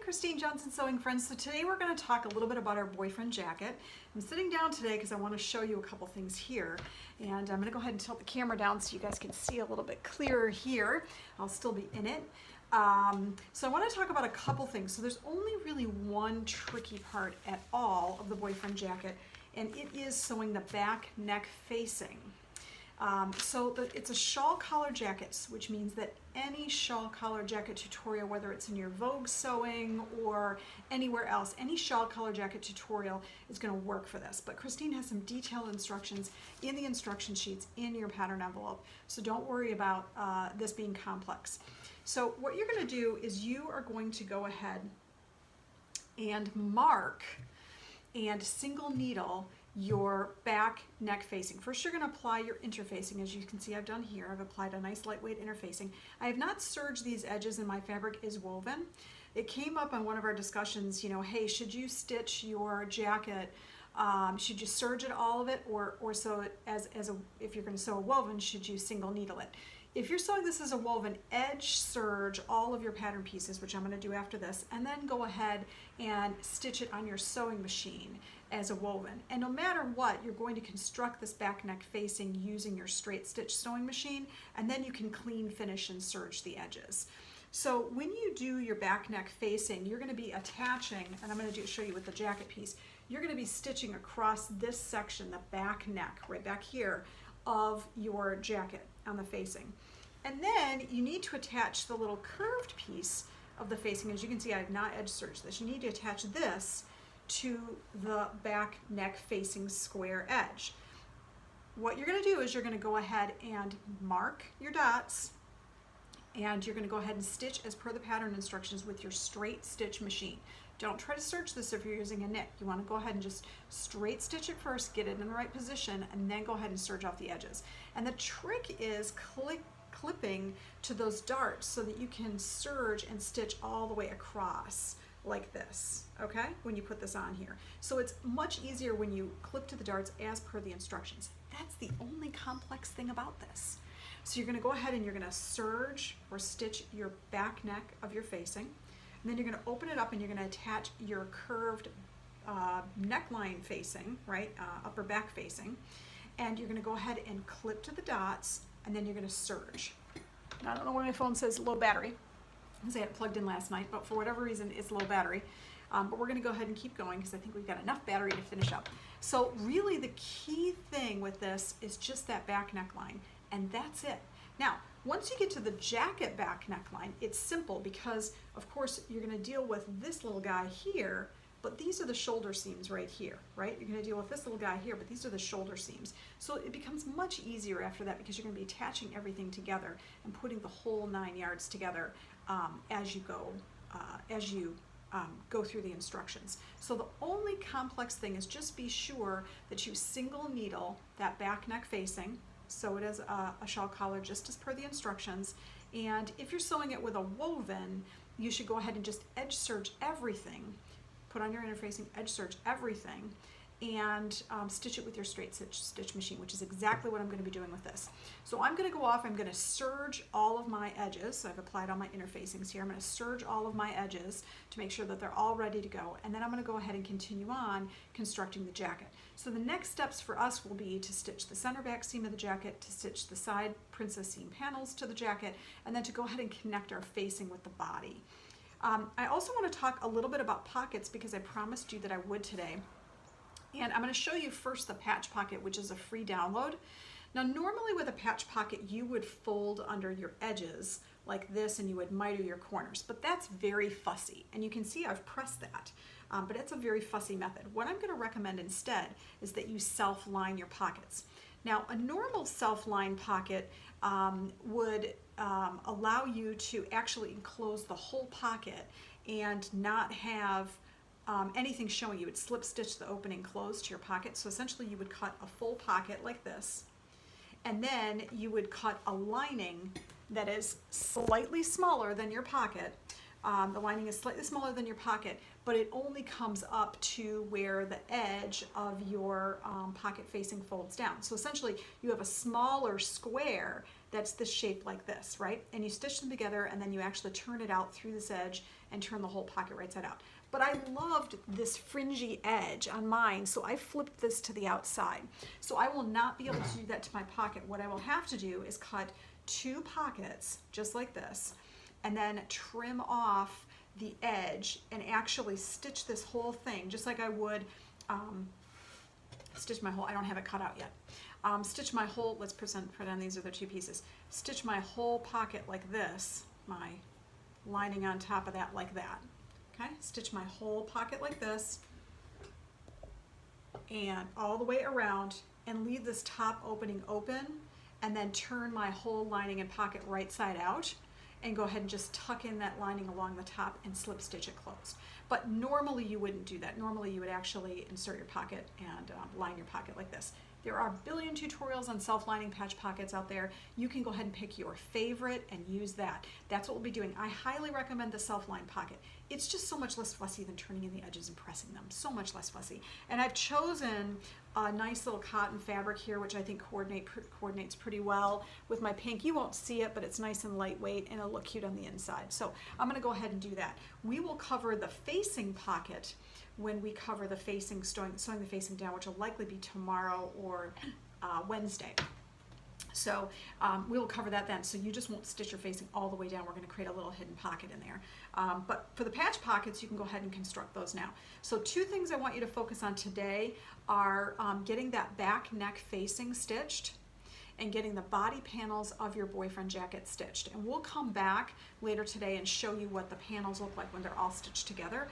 Christine Johnson Sewing Friends. So today we're going to talk a little bit about our boyfriend jacket. I'm sitting down today because I want to show you a couple things here, and I'm going to go ahead and tilt the camera down so you guys can see a little bit clearer here. I'll still be in it. So I want to talk about a couple things. So there's only really one tricky part at all of the boyfriend jacket, and it is sewing the back neck facing. It's a shawl collar jacket, which means that any shawl collar jacket tutorial, whether it's in your Vogue sewing or anywhere else, any shawl collar jacket tutorial is going to work for this. But Christine has some detailed instructions in the instruction sheets in your pattern envelope, so don't worry about this being complex. So what you're going to do is you are going to go ahead and mark and single needle your back neck facing. First, you're going to apply your interfacing. As you can see, I've done here. I've applied a nice lightweight interfacing. I have not serged these edges, and my fabric is woven. It came up on one of our discussions, you know, hey, should you stitch your jacket? Should you serge it, all of it, or sew it if you're going to sew a woven, should you single needle it? If you're sewing this as a woven, edge serge all of your pattern pieces, which I'm going to do after this, and then go ahead and stitch it on your sewing machine as a woven. And no matter what, you're going to construct this back neck facing using your straight stitch sewing machine, and then you can clean finish and serge the edges. So when you do your back neck facing, you're going to be attaching, and I'm going to show you with the jacket piece, you're going to be stitching across this section, the back neck, right back here, of your jacket on the facing. And then you need to attach the little curved piece of the facing. As you can see, I have not edge serged this. You need to attach this to the back neck facing square edge. What you're going to do is you're going to go ahead and mark your dots, and you're going to go ahead and stitch as per the pattern instructions with your straight stitch machine. Don't try to serge this if you're using a knit. You want to go ahead and just straight stitch it first, get it in the right position, and then go ahead and serge off the edges. And the trick is clipping to those darts so that you can serge and stitch all the way across like this, okay, when you put this on here. So it's much easier when you clip to the darts as per the instructions. That's the only complex thing about this. So you're going to go ahead and you're going to serge or stitch your back neck of your facing. And then you're going to open it up and you're going to attach your curved neckline facing, right, upper back facing. And you're going to go ahead and clip to the dots, and then you're going to serge. Now, I don't know why my phone says low battery, because I had it plugged in last night, but for whatever reason it's low battery. But we're going to go ahead and keep going because I think we've got enough battery to finish up. So really the key thing with this is just that back neckline, and that's it. Now, once you get to the jacket back neckline, it's simple because, of course, you're going to deal with this little guy here, but these are the shoulder seams right here, right? You're going to deal with this little guy here, but these are the shoulder seams. So it becomes much easier after that because you're going to be attaching everything together and putting the whole 9 yards together as you go through the instructions. So the only complex thing is just be sure that you single needle that back neck facing, sew it as a shawl collar just as per the instructions. And if you're sewing it with a woven, you should go ahead and just edge serge everything, put on your interfacing, edge serge everything, and stitch it with your straight stitch machine, which is exactly what I'm going to be doing with this. So I'm going to go off, I'm going to serge all of my edges. So I've applied all my interfacings here. I'm going to serge all of my edges to make sure that they're all ready to go. And then I'm going to go ahead and continue on constructing the jacket. So the next steps for us will be to stitch the center back seam of the jacket, to stitch the side princess seam panels to the jacket, and then to go ahead and connect our facing with the body. I also want to talk a little bit about pockets because I promised you that I would today. And I'm going to show you first the patch pocket, which is a free download. Now, normally with a patch pocket, you would fold under your edges like this and you would miter your corners, but that's very fussy. And you can see I've pressed that, but it's a very fussy method. What I'm going to recommend instead is that you self-line your pockets. Now, a normal self-line pocket would allow you to actually enclose the whole pocket and not have anything showing. You would slip stitch the opening closed to your pocket. So essentially you would cut a full pocket like this, and then you would cut a lining that is slightly smaller than your pocket. The lining is slightly smaller than your pocket, but it only comes up to where the edge of your pocket facing folds down. So essentially you have a smaller square that's the shape like this, right? And you stitch them together and then you actually turn it out through this edge and turn the whole pocket right side out. But I loved this fringy edge on mine, so I flipped this to the outside. So I will not be able to do that to my pocket. What I will have to do is cut 2 pockets just like this and then trim off the edge and actually stitch this whole thing just like I would stitch my whole, I don't have it cut out yet. Stitch my whole, let's pretend these are the 2 pieces. Stitch my whole pocket like this, my lining on top of that like that. Okay, stitch my whole pocket like this and all the way around and leave this top opening open and then turn my whole lining and pocket right side out and go ahead and just tuck in that lining along the top and slip stitch it closed. But normally you wouldn't do that. Normally you would actually insert your pocket and line your pocket like this. There are a billion tutorials on self-lining patch pockets out there. You can go ahead and pick your favorite and use that. That's what we'll be doing. I highly recommend the self-line pocket. It's just so much less fussy than turning in the edges and pressing them. So much less fussy. And I've chosen a nice little cotton fabric here, which I think coordinates pretty well with my pink. You won't see it, but it's nice and lightweight and it'll look cute on the inside. So I'm gonna go ahead and do that. We will cover the facing pocket when we cover the facing, sewing the facing down, which will likely be tomorrow or Wednesday. So we will cover that then. So you just won't stitch your facing all the way down. We're going to create a little hidden pocket in there. But for the patch pockets, you can go ahead and construct those now. So 2 things I want you to focus on today are getting that back neck facing stitched and getting the body panels of your boyfriend jacket stitched. And we'll come back later today and show you what the panels look like when they're all stitched together.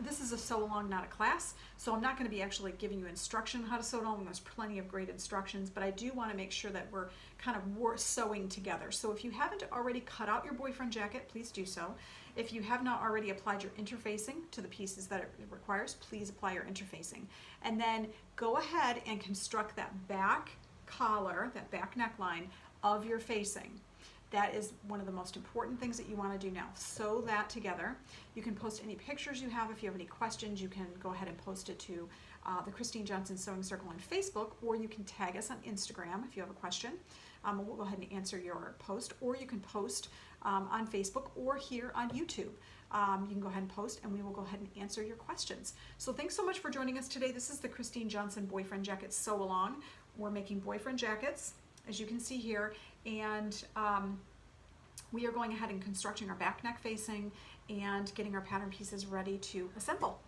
This is a sew along, not a class, so I'm not gonna be actually giving you instruction on how to sew it along. There's plenty of great instructions, but I do wanna make sure that we're kind of sewing together. So if you haven't already cut out your boyfriend jacket, please do so. If you have not already applied your interfacing to the pieces that it requires, please apply your interfacing. And then go ahead and construct that back collar, that back neckline of your facing. That is one of the most important things that you want to do now. Sew that together. You can post any pictures you have. If you have any questions, you can go ahead and post it to the Christine Johnson Sewing Circle on Facebook, or you can tag us on Instagram if you have a question. We'll go ahead and answer your post, or you can post on Facebook or here on YouTube. You can go ahead and post and we will go ahead and answer your questions. So thanks so much for joining us today. This is the Christine Johnson Boyfriend Jacket Sew Along. We're making boyfriend jackets, as you can see here, and we are going ahead and constructing our back neck facing and getting our pattern pieces ready to assemble.